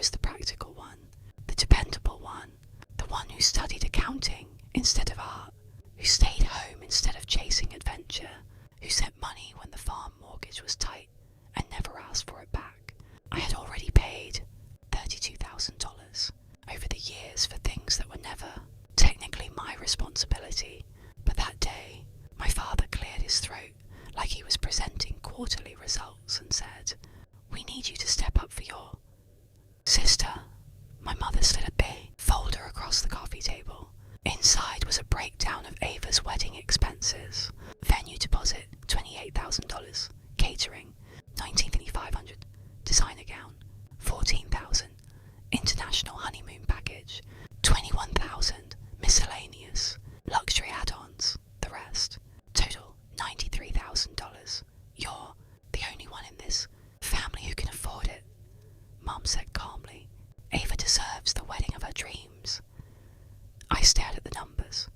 was the practical one, the dependable one, the one who studied accounting instead of art, who stayed home instead of chasing adventure, who sent money when the farm mortgage was tight and never asked for it back. I had already paid $32,000 over the years for things that were never technically my responsibility, but that day my father cleared his throat like he was presenting quarterly results and said, "We need you to step up for your sister." My mother slid a big folder across the coffee table. Inside was a breakdown of Ava's wedding expenses. Venue deposit $28,000, catering $19,500, designer gown $14,000, international honeymoon package $21,000, miscellaneous, luxury add-ons, the rest. Total $93,000. You're the only one in this family who can afford it, Mum said calmly. Ava deserves the wedding of her dreams. I stared at the numbers.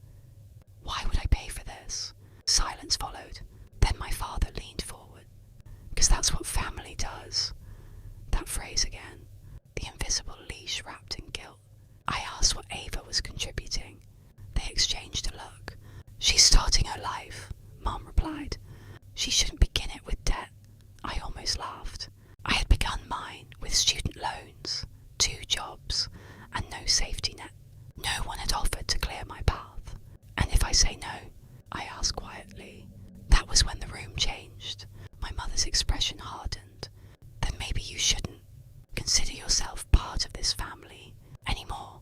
Why would I pay for this? Silence followed. Then my father leaned forward. Because that's what family does. That phrase again. The invisible leash wrapped in guilt. I asked what Ava was contributing. They exchanged a look. She's starting her life, Mum replied. She shouldn't begin it with debt. I almost laughed. I had begun mine with student loans, 2 jobs, and no safety net. No one had offered to clear my path. And if I say no, I asked quietly. That was when the room changed. My mother's expression hardened. Then maybe you shouldn't consider yourself part of this family anymore.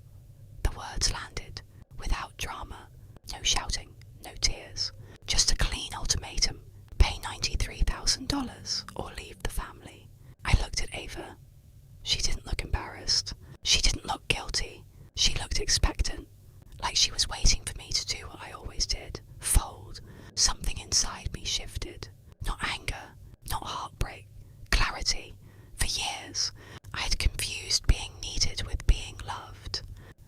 The words landed without drama. No shouting, no tears. Just a clean ultimatum. Pay $93,000 or leave the family. I looked at Ava. She didn't look embarrassed. She didn't look guilty. She looked expectant, like she was waiting for me to do what I always did, fold. Something inside me shifted. Not anger, not heartbreak, clarity. For years, I had confused being needed with being loved.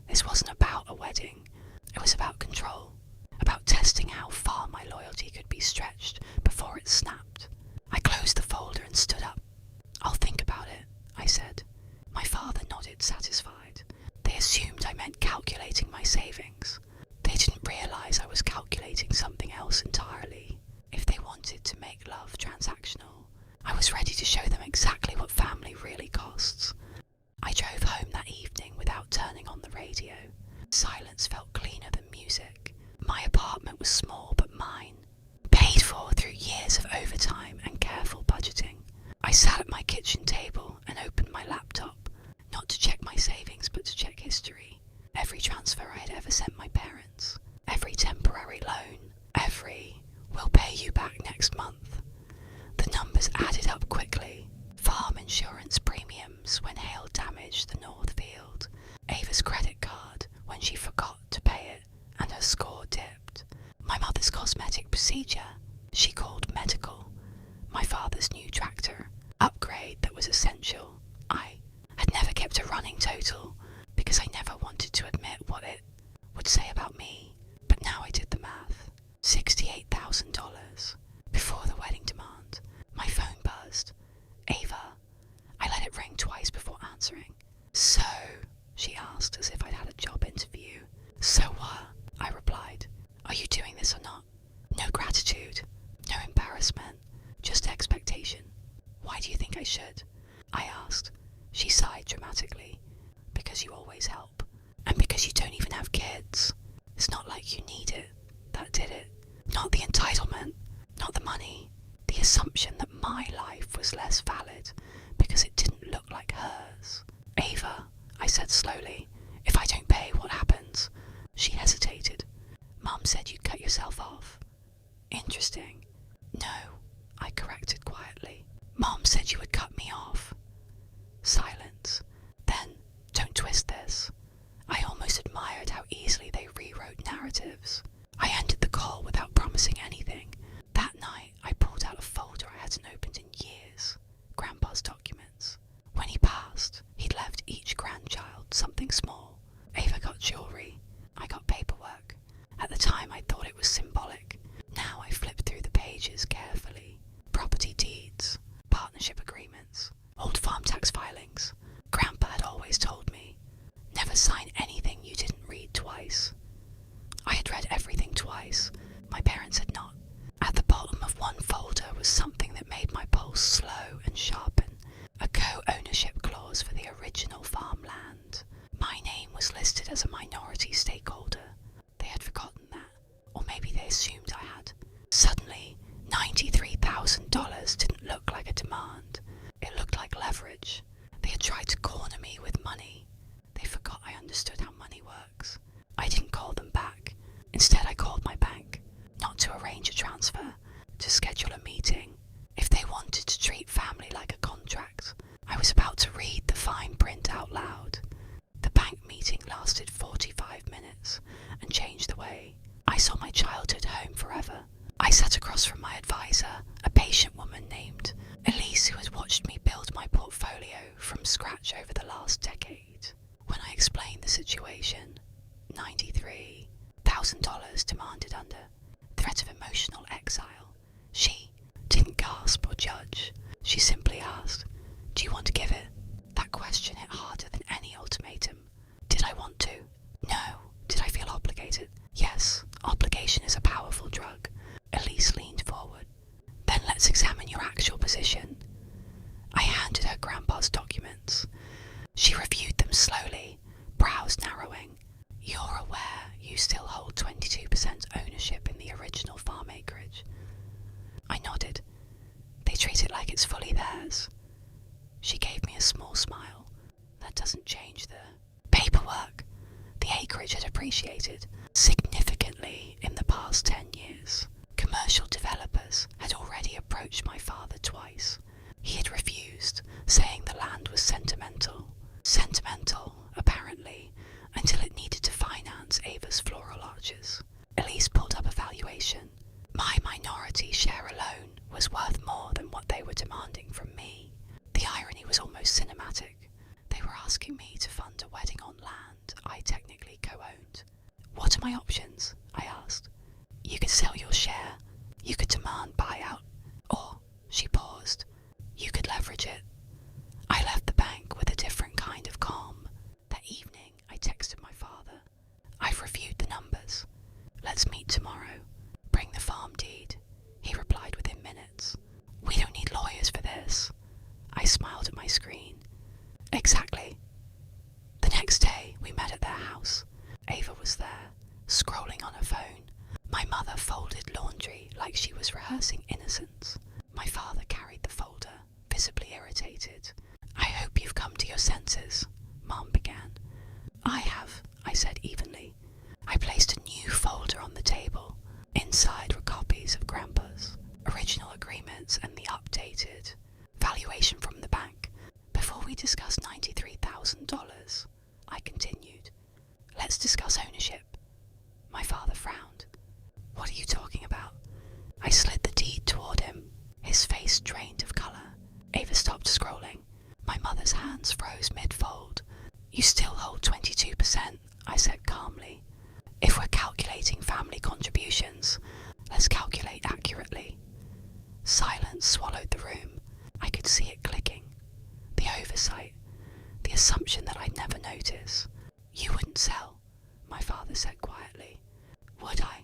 This wasn't about a wedding. It was about control, about testing how far my loyalty could be stretched before it snapped. I closed the folder and stood up. "I'll think about it," I said. My father nodded, satisfied. They assumed I meant calculating my savings. They didn't realise I was calculating something else entirely. If they wanted to make love transactional, I was ready to show them exactly what family really costs. I drove home that evening without turning on the radio. Silence felt cleaner than music. My apartment was small but mine, paid for through years of overtime and careful budgeting. I sat at my kitchen table and opened my laptop, not to check my savings but to check history. Every transfer I had ever sent my parents, every temporary loan, every "we'll pay you back next month." The numbers added up quickly. Farm insurance premiums when hail damaged the north field, Ava's credit card when she forgot to pay it and her score dipped, my mother's cosmetic procedure she called medical, my father's new tractor, upgrade that was essential. I had never kept a running total because I never wanted to admit what it would say about me, but now I did the math. $68,000 before the wedding demand. My phone buzzed. "Ava." I let it ring twice before answering. "So," she asked as if I'd had a job interview. "So what?" I replied. "Are you doing this or not?" No gratitude, no embarrassment, just expectation. "Why do you think I should?" I asked. She sighed dramatically. "Because you always help, and because you don't even have kids. It's not like you need it. That did it. Not the entitlement, not the money, the assumption that my life was less valid because it didn't look like hers." "Ava," I said slowly, "if I don't pay, what happens?" She hesitated. "Mum said you'd cut yourself off." "Interesting." "No," I corrected quietly. "Mum said you would cut me off." Silence. Then to arrange a transfer, to schedule a meeting, if they wanted to treat family like a contract. I was about to read the fine print out loud. The bank meeting lasted 45 minutes and changed the way I saw my childhood home forever. I sat across from my advisor, a patient woman named Elise, who had watched me build my portfolio from scratch over the last decade. When I explained the situation, $93,000 demanded under threat of emotional exile, she didn't gasp or judge. She simply asked, "Do you want to give it?" That question hit harder than any ultimatum. Did I want to? No. Did I feel obligated? Yes. Obligation is a powerful drug. Elise leaned forward. Then let's examine your actual position. I handed her Grandpa's documents. She reviewed them slowly, brows narrowing. You're aware you still hold 22% ownership in the original farm acreage? I nodded. They treat it like it's fully theirs. She gave me a small smile. That doesn't change the paperwork. The acreage had appreciated significantly in the past 10 years. Commercial developers had already approached my father twice. He had refused, saying the land was sentimental. Sentimental, apparently, until it needed to finance Ava's floral arches. Elise pulled up a valuation. My minority share alone was worth more than what they were demanding from me. The irony was almost cinematic. They were asking me to fund a wedding on land I technically co-owned. What are my options? I asked. You could sell your share. You could demand buyout. Or, she paused, you could leverage it. I left the bank with a different kind of calm. That evening, I texted my father. I've reviewed the numbers. Let's meet tomorrow. Bring the farm deed. He replied within minutes. We don't need lawyers for this. I smiled at my screen. Exactly. The next day, we met at their house. Ava was there, scrolling on her phone. My mother folded laundry like she was rehearsing innocence. My father carried the folder, visibly irritated. I hope you've come to your senses, Mom began. I have, I said evenly. I placed a new folder on the table. Inside were copies of Grandpa's original agreements and the updated valuation from the bank. Before we discuss $93,000, I continued. Let's discuss ownership. My father frowned. What are you talking about? I slid the deed toward him. His face drained of colour. Ava stopped scrolling. My mother's hands froze mid-fold. You still hold 22%, I said calmly. If we're calculating family contributions, let's calculate accurately. Silence swallowed the room. I could see it clicking. The oversight. The assumption that I'd never notice. You wouldn't sell, my father said quietly. Would I?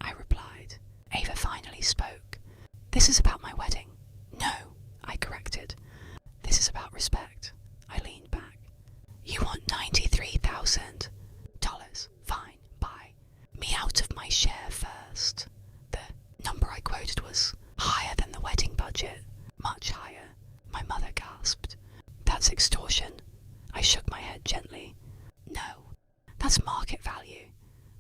I replied. Ava finally spoke. This is about my wedding. No, I corrected. This is about respect. I leaned back. You want $93,000. Fine, buy me out of my share first. The number I quoted was higher than the wedding budget. Much higher. My mother gasped. That's extortion. I shook my head gently. No, that's market value.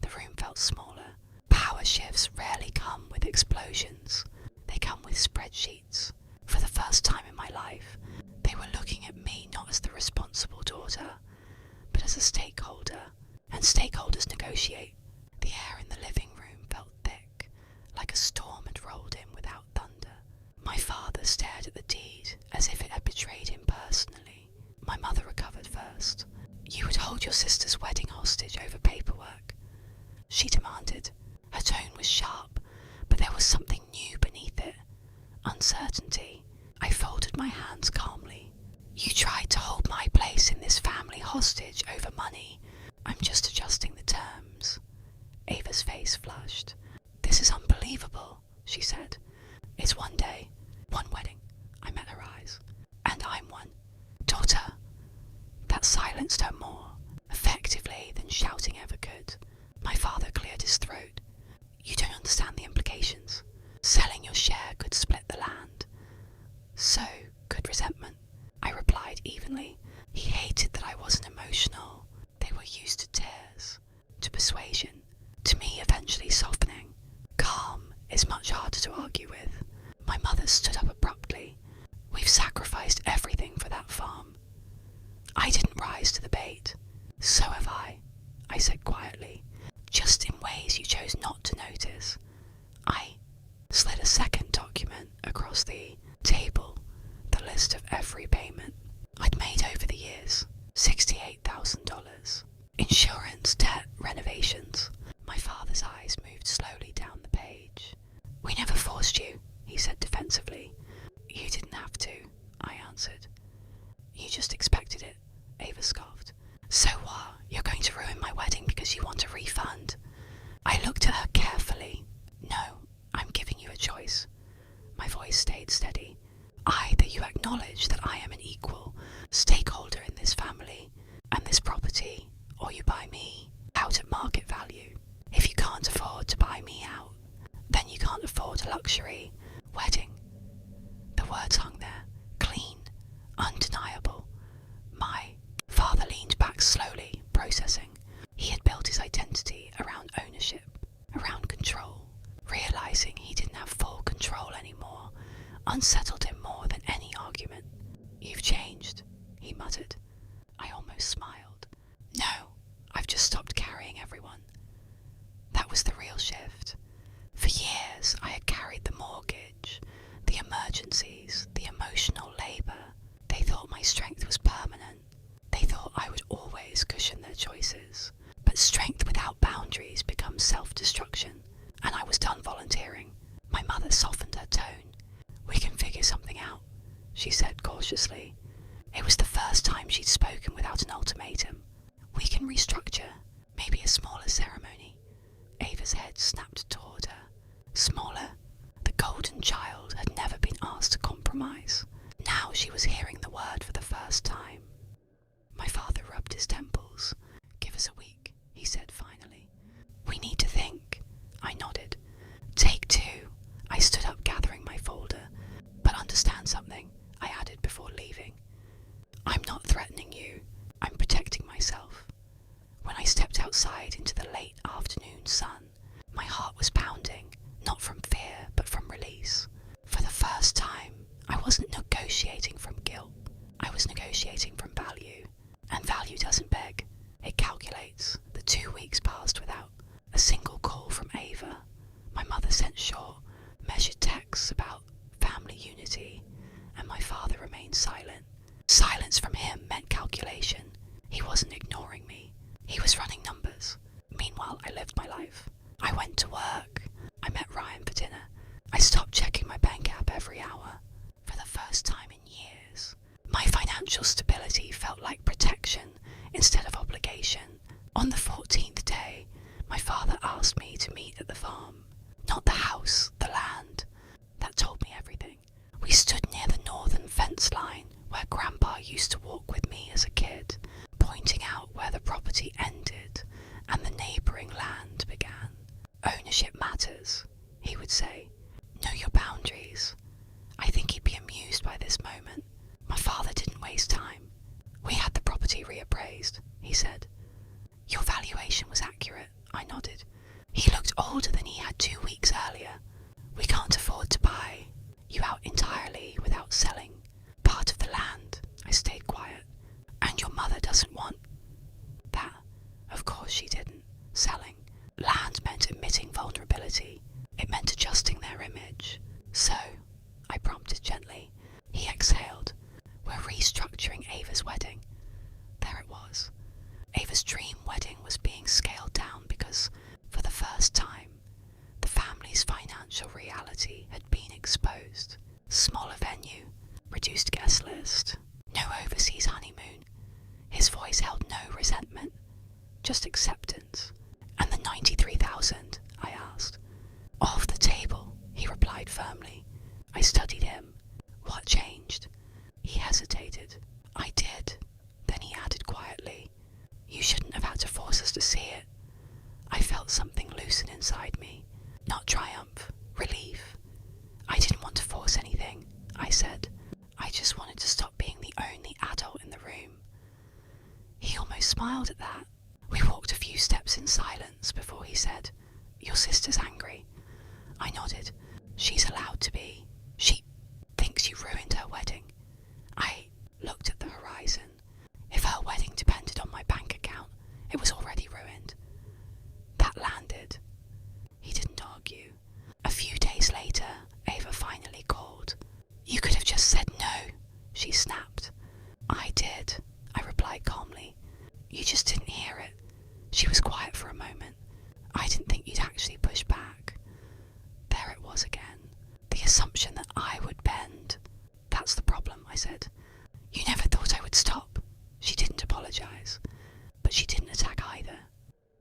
The room felt smaller. Power shifts rarely come with explosions. They come with spreadsheets. For the first time in my life, they were looking at me not as the responsible daughter, but as a stakeholder. And stakeholders negotiate. The air in the living room felt thick, like a storm had rolled in without thunder. My father stared at the deed as if it had betrayed him personally. My mother recovered first. You would hold your sister's wedding hostage over paperwork? She demanded. Her tone was sharp, but there was something new beneath it. Uncertainty. I folded my hands calmly. You tried to hold my place in this family hostage over money. I'm just adjusting the terms. Ava's face flushed. This is unbelievable, she said. It's one day, one wedding. I met her eyes. And I'm one. Daughter. That silenced her more, effectively, than shouting ever could. My father cleared his throat. You don't understand the implications. Selling your share could split the land. So could resentment, I replied evenly. He hated that I wasn't emotional. They were used to tears, to persuasion, to me eventually softening. Calm eyes to the bait. So have I said quietly, just in ways you chose not to notice. I slid a second document across the table, the list of every payment I'd made over the years. $68,000. Insurance, debt, renovations. My father's eyes moved slowly down the page. We never forced you, he said defensively. You didn't have to, I answered. You just expected it, Ava scoffed. So what? You're going to ruin my wedding because you want a refund? I looked at her carefully. No, I'm giving you a choice. My voice stayed steady. Either you acknowledge that I am an equal stakeholder in this family and this property, or you buy me out at market value. If you can't afford to buy me out, then you can't afford a luxury wedding. The words hung there, clean, undeniable. My father leaned back slowly, processing. He had built his identity around ownership, around control. Realizing he didn't have full control anymore unsettled him more than any argument. You've changed, he muttered. I almost smiled. No, I've just stopped carrying everyone. That was the real shift. For years I had carried the mortgage, the emergencies, the emotional labour. They thought my strength was permanent. They thought I would always cushion their choices. But strength without boundaries becomes self-destruction, and I was done volunteering. My mother softened her tone. We can figure something out, she said cautiously. It was the first time she'd spoken without an ultimatum. We can restructure, maybe a smaller ceremony. Ava's head snapped toward her. Smaller? The golden child had never been asked to compromise. Now she was hearing the word for the first time. My father rubbed his temples. Give us a week, he said finally. We need to think. I nodded. Take two. I stood up, gathering my folder. But understand something, I added before leaving. I'm not threatening you. I'm protecting myself. When I stepped outside into the late afternoon sun, my heart was pounding, not from fear, but from release. For the first time, I wasn't negotiating from guilt. I was negotiating from value. And value doesn't beg. It calculates. The 2 weeks passed without a single call from Ava. My mother sent short, measured texts about family unity, and my father remained silent. Silence from him meant calculation. He wasn't ignoring me. He was running numbers. Meanwhile, I lived my life. I went to work. I met Ryan for dinner. I stopped checking my bank app every hour. For the first time in years, my financial stability felt like protection instead of obligation. On the 14th day, my father asked me to meet at the farm. Not the house, the land. That told me everything. We stood near the northern fence line where Grandpa used to walk with me as a kid, pointing out where the property ended and the neighbouring land began. Ownership matters, he would say. Know your boundaries. I think he'd be amused by this moment. My father didn't waste time. We had the property reappraised, he said. Your valuation was accurate, I nodded. He looked older than he had 2 weeks earlier. We can't afford to buy you out entirely without selling part of the land. I stayed quiet. And your mother doesn't want that. Of course she didn't. Selling land meant admitting vulnerability. It meant adjusting their image. So, I prompted gently. He exhaled. We're restructuring Ava's wedding. There it was. Ava's dream wedding was being scaled down because, for the first time, the family's financial reality had been exposed. Smaller venue, reduced guest list, no overseas honeymoon. His voice held no resentment, just acceptance. And the 93,000, I asked. Off the table, he replied firmly. I studied him. What changed? He hesitated. I did. Then he added quietly, you shouldn't have had to force us to see it. I felt something loosen inside me. Not triumph, relief. I didn't want to force anything, I said. I just wanted to stop being the only adult in the room. He almost smiled at that. We walked a few steps in silence before he said, your sister's angry. I nodded. She's allowed to be. She thinks you ruined her wedding. I looked at the horizon. If her wedding to You just didn't hear it. She was quiet for a moment. I didn't think you'd actually push back. There it was again. The assumption that I would bend. That's the problem, I said. You never thought I would stop. She didn't apologize, but she didn't attack either.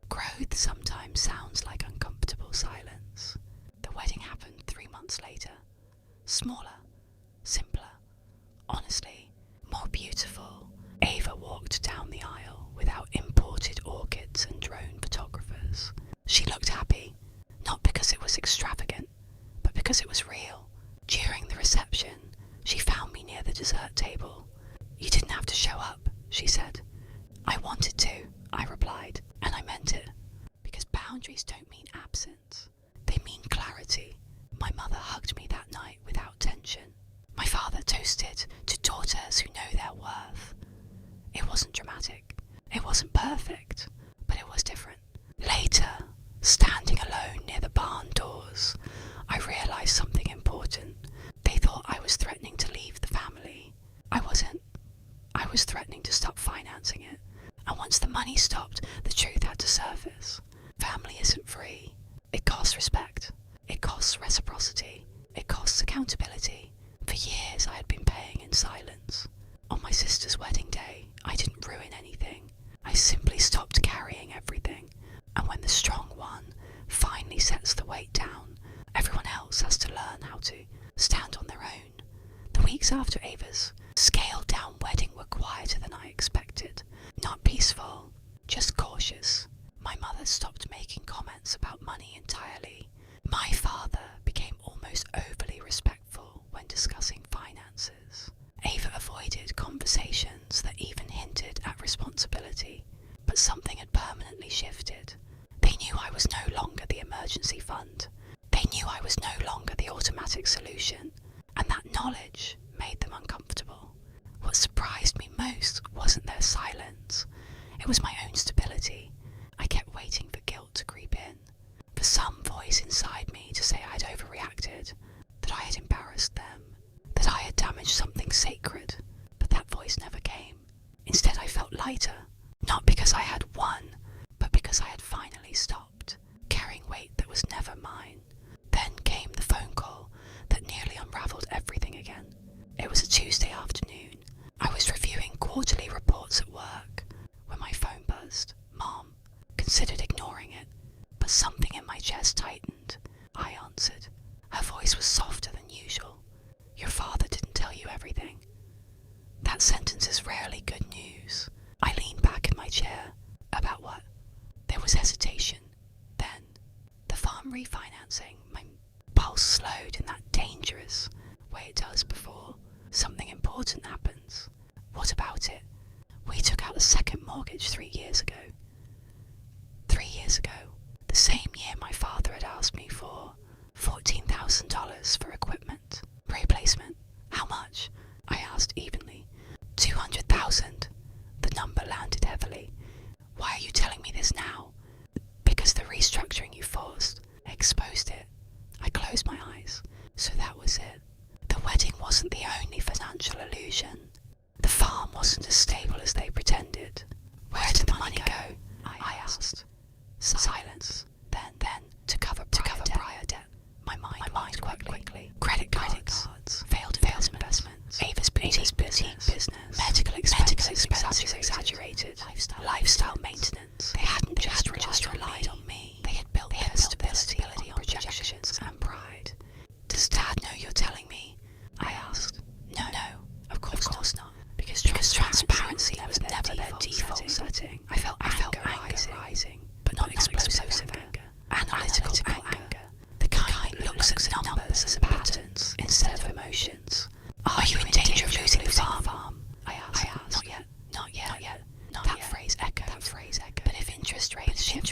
Growth sometimes sounds like uncomfortable silence. The wedding happened 3 months later. Smaller, simpler, honestly, more beautiful. Ava walked down the aisle without imported orchids and drone photographers. She looked happy, not because it was extravagant, but because it was real. During the reception, she found me near the dessert table. You didn't have to show up, she said. I wanted to, I replied, and I meant it. Because boundaries don't mean absence. They mean clarity. My mother hugged me that night without tension. My father toasted to daughters who know their worth. It wasn't dramatic. It wasn't perfect, but it was different. Later, standing alone near the barn doors, I realized something important. They thought I was threatening to leave the family. I wasn't. I was threatening to stop financing it. And once the money stopped, the truth had to surface. Family isn't free. It costs respect. It costs reciprocity. It costs accountability. For years I had been paying in silence. On my sister's wedding day, I didn't ruin anything. I simply stopped carrying everything. And when the strong one finally sets the weight down, everyone else has to learn how to stand on their own. The weeks after Ava's scaled-down wedding were quieter than I expected. Not peaceful, just cautious. My mother stopped making comments about money entirely. My father became almost overly respectful when discussing finances. Ava avoided conversations that even hinted at responsibility, but something had permanently shifted. They knew I was no longer the emergency fund. They knew I was no longer the automatic solution, and that knowledge made them uncomfortable. What surprised me most wasn't their silence. It was my own stability. I kept waiting for guilt to creep in, for some voice inside me to say I'd overreacted, that I had embarrassed them, that I had damaged something sacred, but that voice never came. Instead, I felt lighter, not because I had won, but because I had finally stopped, carrying weight that was never mine. Then came the phone call that nearly unraveled everything again. It was a Tuesday afternoon. I was reviewing quarterly reports at work when my phone buzzed. Mom considered ignoring it, but something in my chest tightened. I answered. Her voice was softer than usual. Your father didn't tell you everything. That sentence is rarely good news. I leaned back in my chair. About what? There was hesitation. Then, the farm refinancing. My pulse slowed in that dangerous way it does before something important happens. What about it? We took out the second mortgage 3 years ago. 3 years ago, the same year my father had asked me for $14,000 for equipment replacement. How much? I asked evenly. 200,000. The number landed heavily. Why are you telling me this now? Because the restructuring you forced exposed it. I closed my eyes. So that was it. The wedding wasn't the only financial illusion. The farm wasn't as stable as they pretended. Where did the money go? I asked. Silence. Then, to cover prior debt. My mind worked quickly. Credit cards. Failed investments. Ava's boutique business. Medical expenses exaggerated. Lifestyle maintenance. They hadn't just relied on me. They had built their stability on projections and pride. Does Dad know you're telling me? I asked. No, of course not. Because transparency was never their default setting. I felt anger rising, but not explosive anger. Analytical anger. The kind that looks at numbers and patterns instead of emotions. Are you in danger of losing the farm? I asked. Not yet. That phrase echoed. But if interest rates shift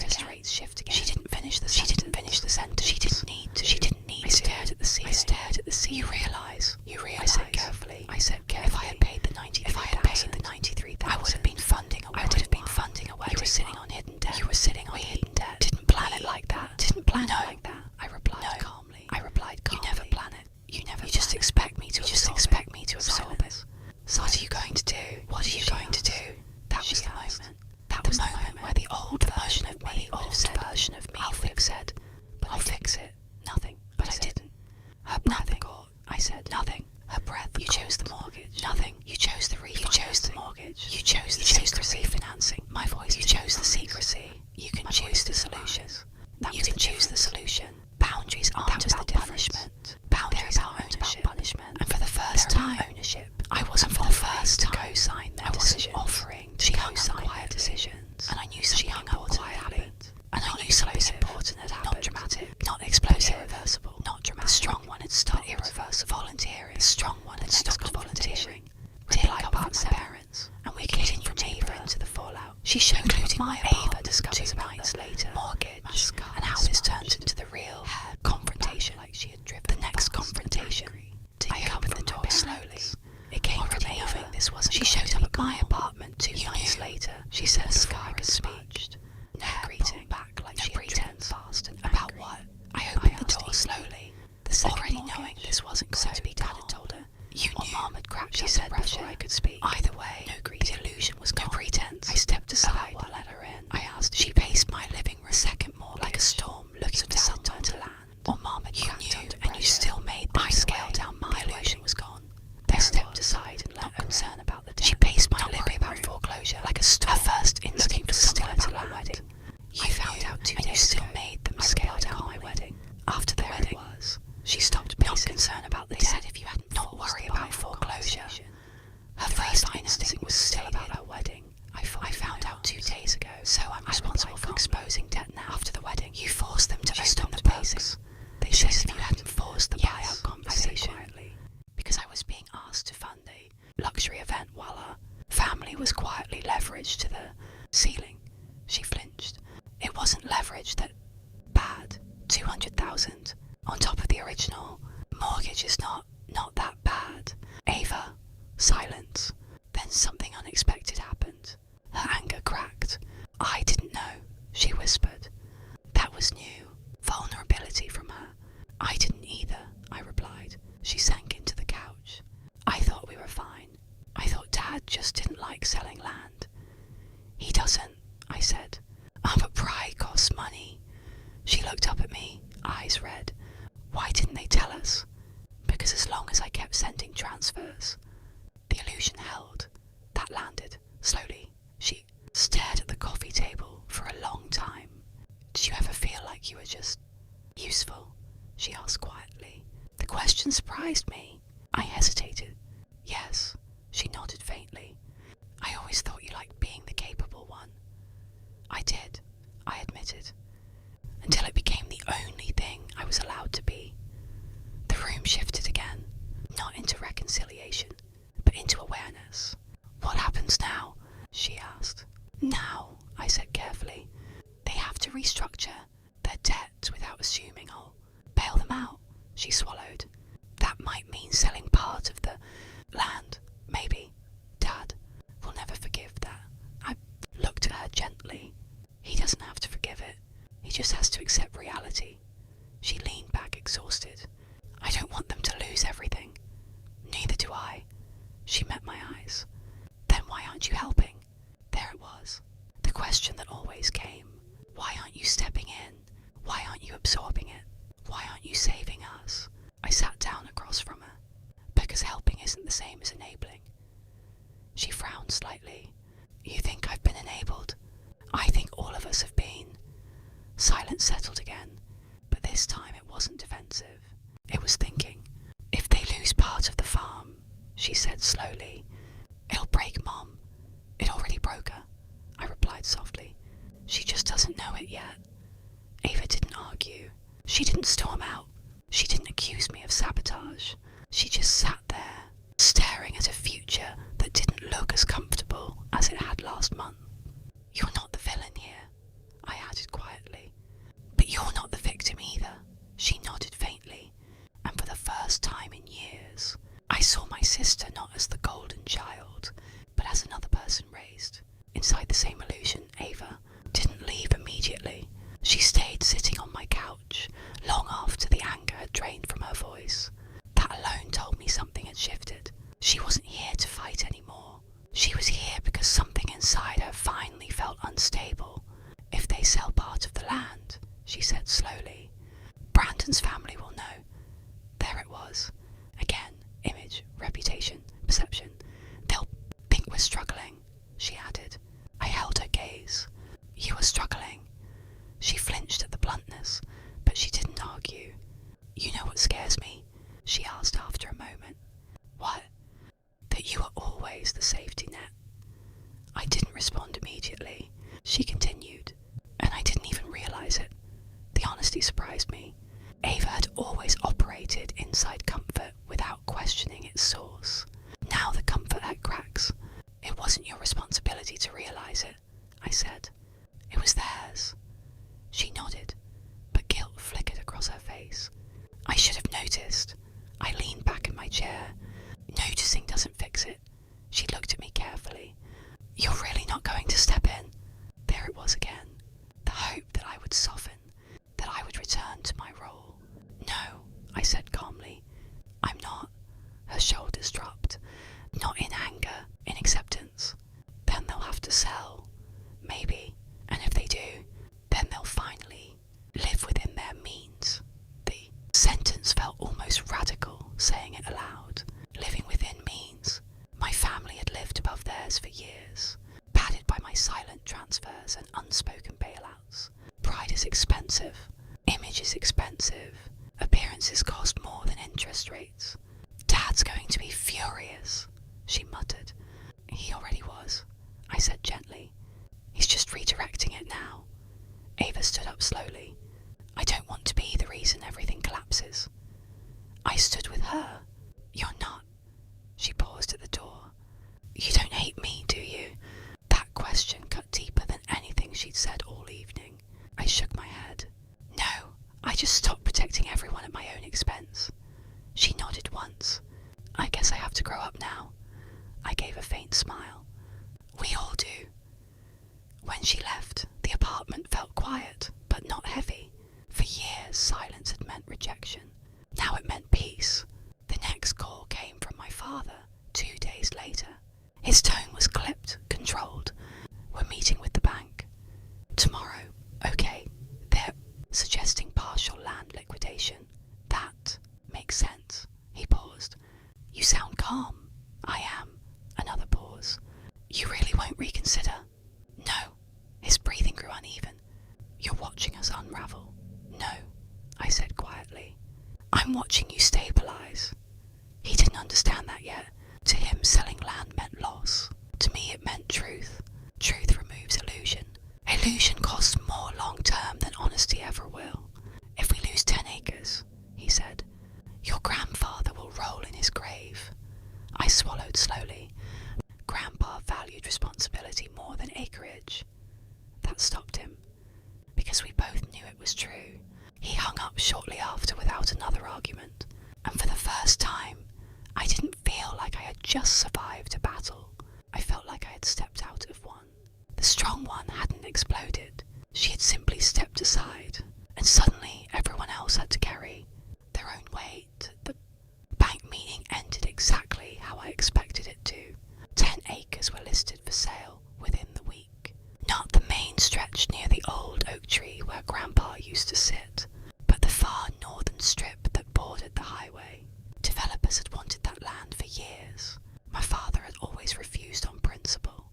She showed including my Ava discovers 2 nights later, mortgage, and how this turns into the real confrontation. Like she had driven the next confrontation. I opened the door slowly. It came from Ava. This wasn't. She showed up at my apartment 2 nights later. She said before I could speak. No greeting back like she had driven fast and about what? I opened the door slowly. The second already knowing this wasn't going to be Dad had told her. You knew. Mom had cracked. She said before I could speak. Either way, no greeting. The illusion was gone. No pretense. I stepped aside to let her in. I asked. She paced my living room. Second mortgage. Like a storm, looking for somewhere to land. Or Mom had cracked under pressure. And you still made them scale down. My illusion was gone. They stepped aside and let her concern about the debt. She paced my living room about foreclosure. Like a storm. Her first instinct looking for somewhere to land. Wedding. You found out 2 days ago. You still made them scale down my wedding. After the wedding was. She stopped pacing. Not concerned about the debt. Said if you hadn't not worry about foreclosure. Her first instinct was still about her wedding. I found out 2 days ago, so I'm responsible for exposing debt now. After the wedding, you forced them to open the books. They said if you hadn't forced the buyout conversation, quietly, because I was being asked to fund a luxury event while our family was quietly leveraged to the ceiling. She flinched. It wasn't leverage that bad. 200,000 on top of the original mortgage is not that bad. Ava, silence. Then something unexpected happened. Her anger cracked. I didn't know, she whispered. That was new. Vulnerability from her. I didn't either, I replied. She sank into the couch. I thought we were fine. I thought Dad just didn't like selling land. He doesn't, I said. But pride costs money. She looked up at me, eyes red. Why didn't they tell us? Because as long as I kept sending transfers, the illusion held. That landed, slowly. She stared at the coffee table for a long time. Did you ever feel like you were just useful? She asked quietly. The question surprised me. I hesitated. Yes, she nodded faintly. I always thought you liked being the capable one. I did, I admitted. Until it became the only thing I was allowed to be. The room shifted again, not into reconciliation, but into awareness. What happens now? She asked. Now, I said carefully, they have to restructure their debt without assuming I'll bail them out. She swallowed. That might mean selling part of the land, maybe. Dad will never forgive that. I looked at her gently. He doesn't have to forgive it. He just has to accept reality. She leaned back exhausted. I don't want them to lose everything. Neither do I. She met my eyes. Then why aren't you helping? There it was. The question that always came. Why aren't you stepping in? Why aren't you absorbing it? Why aren't you saving us? I sat down across from her. Because helping isn't the same as enabling. She frowned slightly. You think I've been enabled? I think all of us have been. Silence settled again, but this time it wasn't defensive. It was thinking. If they lose part of the farm, she said slowly, it'll break Mom. It already broke her, I replied softly. She just doesn't know it yet. Ava didn't argue. She didn't storm out. She didn't accuse me of sabotage. She just sat there, staring at a future that didn't look as comfortable as it had last month. You're not the villain here, I added quietly. But you're not the victim either, she nodded faintly, and for the first time in years, I saw my sister not as the golden child, but as another person raised. Inside the same illusion, Ava didn't leave immediately. She stayed sitting on my couch, long after the anger had drained from her voice. That alone told me something had shifted. She wasn't here to fight anymore. She was here because something inside her finally felt unstable. If they sell part of the land, she said slowly, Brandon's family will know. There it was. Again, image, reputation, perception. They'll think we're struggling, she added. I held her gaze. You were struggling. She flinched at the bluntness, but she didn't argue. You know what scares me? She asked after a moment. What? That you were always the safety net. I didn't respond immediately. She continued, and I didn't even realize it. The honesty surprised me. Ava had always operated inside comfort without questioning its source. Now the comfort had cracks. It wasn't your responsibility to realize it, I said. It was theirs. She nodded, but guilt flickered across her face. I should have noticed. I leaned back in my chair. Noticing doesn't fix it. She looked at me carefully. You're really not going to step in? There it was again. The hope that I would soften, that I would return to my role. No, I said calmly. I'm not. Her shoulders dropped. Not in anger, in acceptance. Then they'll have to sell. Maybe. And if they do, then they'll finally live within their means. The sentence felt almost radical, saying it aloud. Living within means. My family had lived above theirs for years, padded by my silent transfers and unspoken bailouts. Pride is expensive. Image is expensive. Appearances cost more than interest rates. Dad's going to be furious, she muttered. He already was, I said gently. He's just redirecting it now. Ava stood up slowly. I don't want to be the reason everything collapses. I stood with her. You're not. She paused at the door. You don't hate me, do you? That question cut deeper than anything she'd said all evening. I shook my head. No, I just stopped protecting everyone at my own expense. She nodded once. I guess I have to grow up now. I gave a faint smile. We all do. When she left, the apartment felt quiet, but not heavy. For years, silence had meant rejection. Now it meant peace. The next call came from my father, 2 days later. His tone was clipped, controlled. We're meeting with the bank. Tomorrow. Okay. They're suggesting partial land liquidation. That makes sense. He paused. You sound calm. I am. Another pause. You really won't reconsider? No. His breathing grew uneven. You're watching us unravel. No, I said quietly. I'm watching you stabilize. He didn't understand that yet. To him, selling land meant loss. To me, it meant truth. Truth removes illusion. Illusion costs more long-term than honesty ever will. If we lose 10 acres, he said, your grandfather will roll in his grave. I swallowed slowly. Grandpa valued responsibility more than acreage. That stopped him, because we both knew it was true. He hung up shortly after without another argument, and for the first time, I didn't feel like I had just survived a battle. I felt like I had stepped out of one. The strong one hadn't exploded. She had simply stepped aside, and suddenly everyone else had to carry their own weight. The bank meeting ended exactly how I expected it to. 10 acres were listed for sale within the week. Not the main stretch near the old oak tree where Grandpa used to sit, but the far northern strip that bordered the highway. Developers had wanted that land for years. My father had always refused on principle.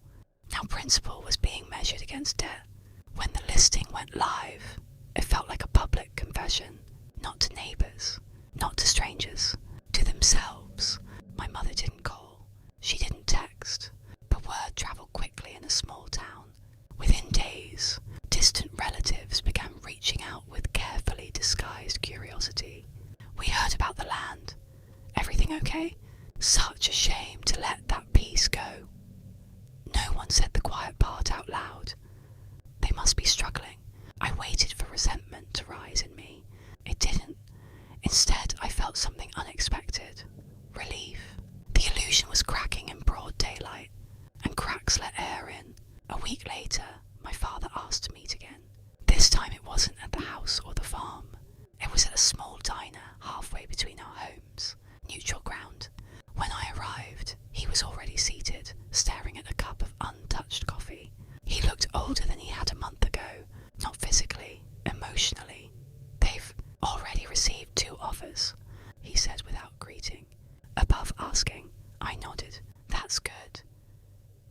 Now principle was being measured against debt. When the listing went live, it felt like a public confession, not to neighbours, not to strangers, to themselves. My mother didn't call. She didn't text. But word travelled quickly in a small town. Within days, distant relatives began reaching out with carefully disguised curiosity. We heard about the land. Everything okay? Such a shame to let that piece go. No one said the quiet part out loud. They must be struggling. I waited for resentment to rise in me. It didn't. Instead, I felt something unexpected. Relief. The illusion was cracking in broad daylight, and cracks let air in. A week later, my father asked to meet again. This time it wasn't at the house or the farm. It was at a small diner halfway between our homes. Neutral ground. When I arrived, he was already seated, staring at a cup of untouched coffee. He looked older than he had a month ago, not physically, emotionally. They've already received 2 offers, he said without greeting. Above asking, I nodded. That's good.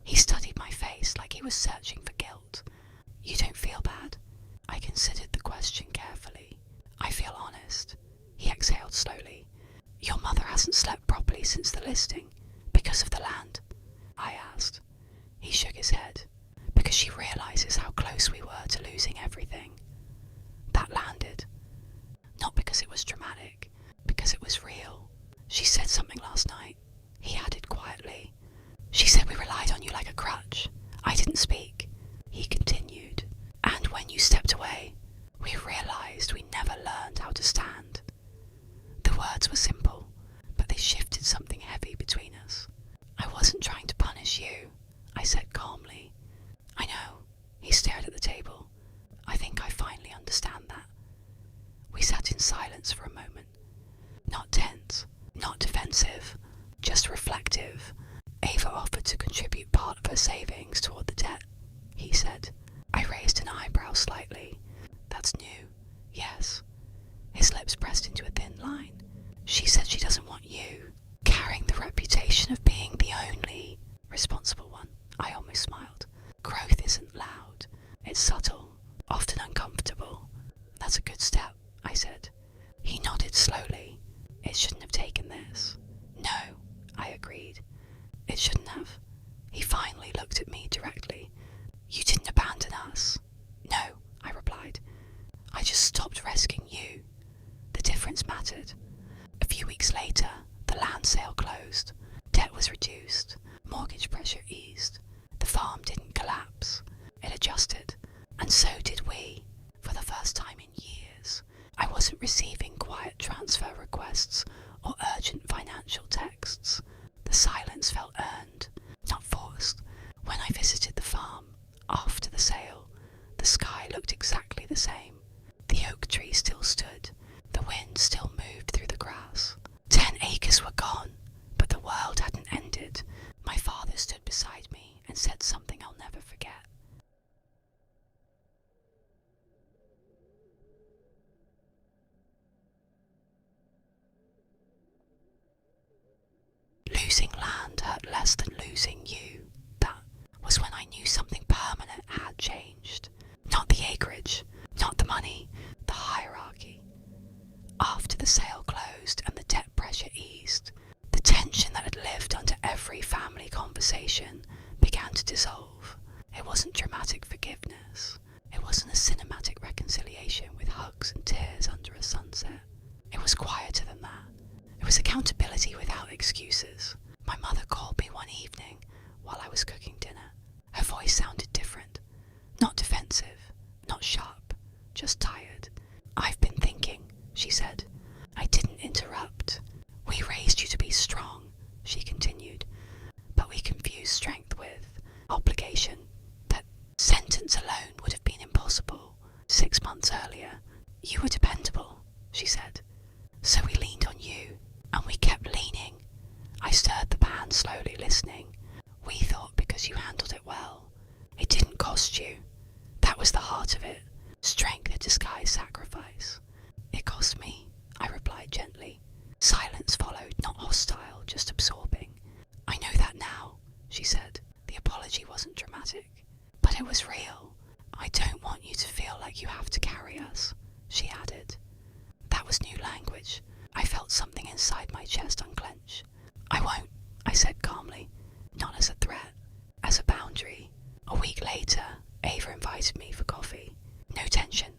He studied my face like he was searching for guilt. You don't feel bad? I considered the question carefully. I feel honest. He exhaled slowly. Your mother hasn't slept properly since the listing, because of the land? I asked. He shook his head. Because she realises how close we were to losing everything. That landed. Not because it was dramatic, because it was real. She said something last night. He added quietly. She said we relied on you like a crutch. I didn't speak. He continued. defensive, just reflective. Ava offered to contribute part of her savings toward the debt, he said. I raised an eyebrow slightly. That's new. Yes. His lips pressed into a thin line. She said she doesn't want you, carrying the reputation of being the only responsible one. I almost smiled. Growth isn't loud. It's subtle, often uncomfortable. That's a good step, I said. He nodded slowly. It shouldn't have taken this. No, I agreed. It shouldn't have. He finally looked at me directly. You didn't abandon us. No, I replied. I just stopped rescuing you. The difference mattered. A few weeks later, the land sale closed. Debt was reduced. Mortgage pressure eased. The farm didn't collapse. It adjusted. And so did we. For the first time in years, I wasn't receiving quiet transfer requests or urgent financial texts. The silence felt earned, not forced. When I visited the farm, after the sale, the sky looked exactly the same. The oak tree still stood. The wind still moved through the grass. 10 acres were gone, but the world hadn't ended. My father stood beside me and said something I'll never forget. Losing land hurt less than losing you. That was when I knew something permanent had changed. Not the acreage, not the money, the hierarchy. After the sale closed and the debt pressure eased, the tension that had lived under every family conversation began to dissolve. It wasn't dramatic forgiveness. It wasn't a cinematic reconciliation with hugs and tears under a sunset. It was quieter than that. It was accountability without excuses. My mother called me one evening while I was cooking dinner. Her voice sounded different. Not defensive, not sharp, just tired. I've been thinking, she said. I didn't interrupt. We raised you to be strong, she continued, but we confused strength with obligation. That sentence alone would have been impossible 6 months earlier. You were dependable, she said. So we leaned on you, and we kept leaning. I stirred the pan slowly, listening. We thought because you handled it well. It didn't cost you. That was the heart of it. Strength to disguise sacrifice. It cost me, I replied gently. Silence followed, not hostile, just absorbing. I know that now, she said. The apology wasn't dramatic, but it was real. I don't want you to feel like you have to carry us, she added. That was new language. I felt something inside my chest unclench. I won't, I said calmly, not as a threat, as a boundary. A week later, Ava invited me for coffee. No tension,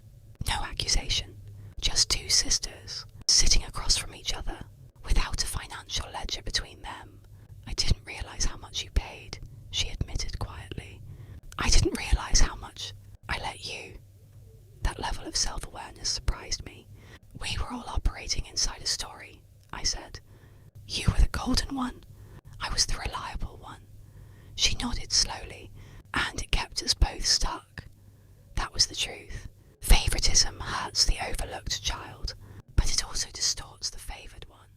no accusation, just 2 sisters, sitting across from each other, without a financial ledger between them. I didn't realise how much you paid, she admitted quietly. I didn't realise how much I let you. That level of self-awareness surprised me. We were all operating inside a story, I said. You were the golden one. I was the reliable one. She nodded slowly, and it kept us both stuck. That was the truth. Favoritism hurts the overlooked child, but it also distorts the favoured one.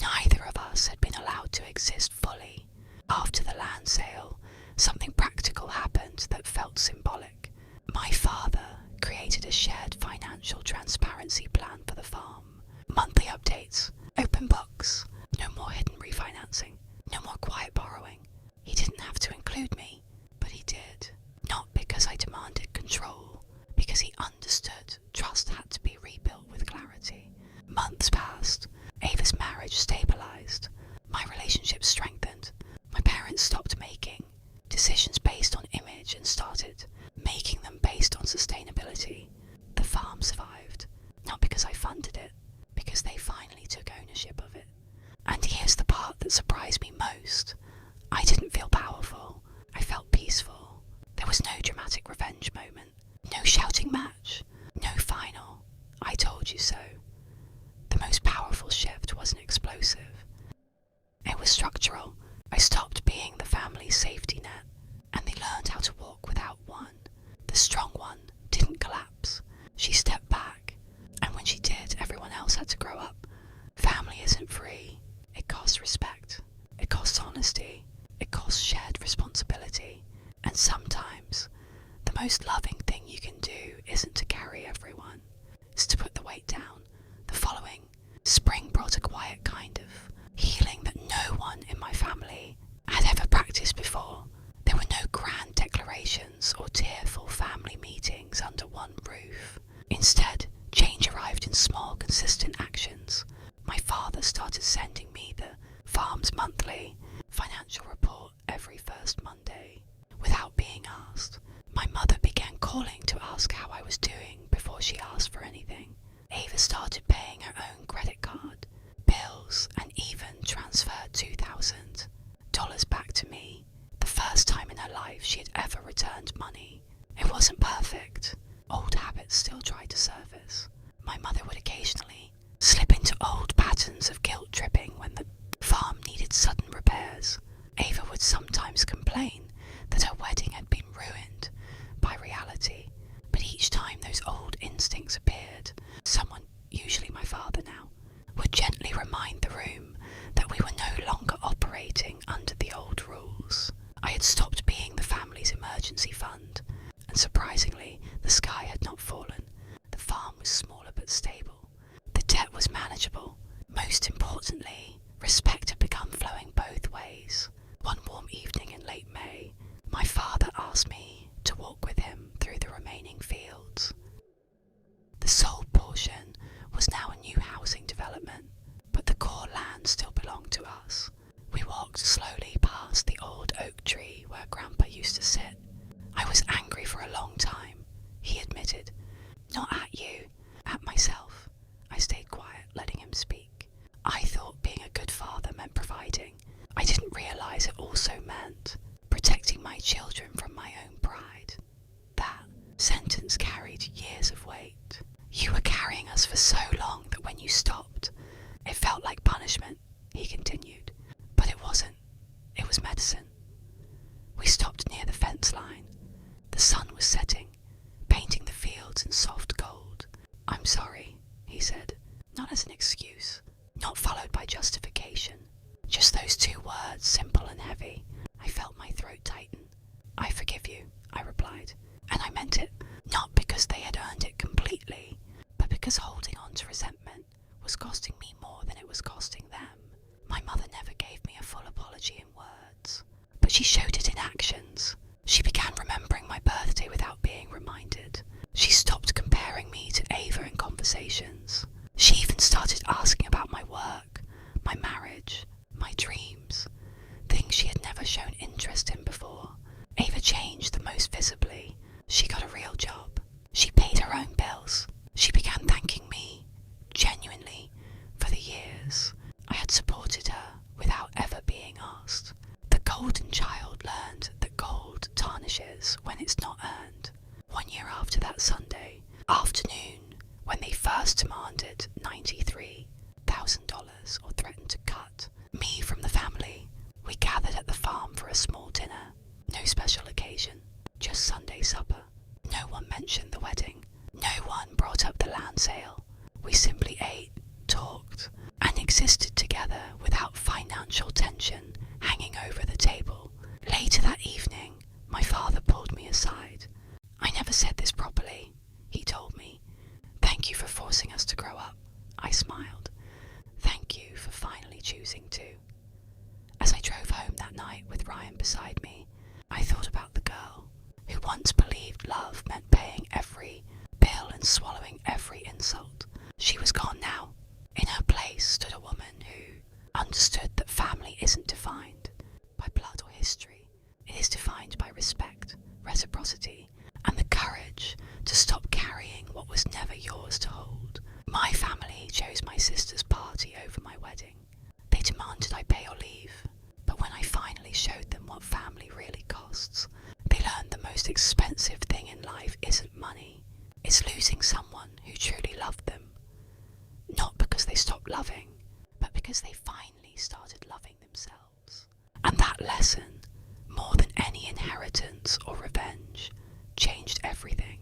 Neither of us had been allowed to exist fully. After the land sale, something practical happened that felt symbolic. My father created a shared financial transparency plan for the farm. Monthly updates, open books, no more hidden refinancing, no more quiet borrowing. He didn't have to include me, but he did. Not because I demanded control, because he understood trust had to be rebuilt with clarity. Months passed. Ava's marriage stabilized. My relationship strengthened. My parents stopped making decisions based on image and started making them based on sustainability. The farm survived, not because I funded it, because they finally took ownership of it. And here's the part that surprised me most. I didn't feel powerful. I felt peaceful. There was no dramatic revenge moment, no shouting match, no final "I told you so." The most powerful shift wasn't explosive. It was structural. I stopped being the family's safety net, and they learned how to walk without one. The strong one didn't collapse. She stepped back, and when she did, everyone else had to grow up. Family isn't free. It costs. costs respect, it costs honesty, it costs shared responsibility, and sometimes the most loving thing you can do isn't to carry everyone, it's to put the weight down. The following spring brought a quiet kind of healing that no one in my family had ever practiced before. There were no grand declarations or tearful family meetings under one roof. Instead, change arrived in small, consistent actions. My father started sending me the farm's monthly financial report every first Monday. Without being asked, my mother began calling to ask how I was doing before she asked for anything. Ava started paying her own credit card, bills, and even transferred $2,000 back to me. The first time in her life she had ever returned money. It wasn't perfect. Old habits still tried to surface. My mother would occasionally slip into old patterns of guilt tripping when the farm needed sudden repairs. Ava would sometimes complain that her wedding had been ruined by reality, but each time those old instincts appeared, someone, usually my father now, would gently remind the room that we were no longer operating under the old rules. I had stopped being the family's emergency fund, and surprisingly, the sky had not fallen. The farm was smaller but stable. The debt was manageable. Most importantly, respect had begun flowing both ways. One warm evening in late May, my father asked me to walk with him through the remaining fields. The sold portion was now a new housing development, but the core land still belonged to us. We walked slowly past the old oak tree where Grandpa used to sit. I was angry for a long time, he admitted. Not at you, at myself. I stayed quiet, letting him speak. I thought being a good father meant providing. I didn't realise it also meant protecting my children from my own pride. That sentence carried years of weight. You were carrying us for so long that when you stopped, it felt like punishment, he continued. But it wasn't. It was medicine. We stopped near the fence line. The sun was setting, painting the fields in soft gold. I'm sorry, he said, not as an excuse, not followed by justification. Just those two words, simple and heavy. I felt my throat tighten. I forgive you, I replied, and I meant it, not because they had earned it completely, but because holding on to resentment was costing me more than it was costing them. My mother never gave me a full apology in words, but she showed it in actions. She began remembering my birthday without being reminded. She stopped comparing me to Ava in conversations. She even started asking about my work, my marriage, my dreams, things she had never shown interest in before. Ava changed the most visibly. She got a real job. She paid her own bills. She began thanking me, genuinely, for the years I had supported her without ever being asked. The golden child learned that gold tarnishes when it's not earned. 1 year after that Sunday afternoon, when they first demanded $93,000 or threatened to cut me from the family, we gathered at the farm for a small dinner. No special occasion, just Sunday supper. No one mentioned the wedding. No one brought up the land sale. We simply ate, talked, and existed together without financial tension hanging over the table. Later that evening, my father pulled me aside. I never said this properly, he told me. Thank you for forcing us to grow up. I smiled. Thank you for finally choosing to. As I drove home that night with Ryan beside me, I thought about the girl who once believed love meant paying every bill and swallowing every insult. She was gone now. In her place stood a woman who understood that family isn't defined by blood or history. It is defined by respect, reciprocity, and the courage to stop carrying what was never yours to hold. My family chose my sister's party over my wedding. They demanded I pay or leave, but when I finally showed them what family really costs, they learned the most expensive thing in life isn't money. It's losing someone who truly loved them. Not because they stopped loving, but because they finally started loving themselves. And that lesson, more than any inheritance or revenge, changed everything.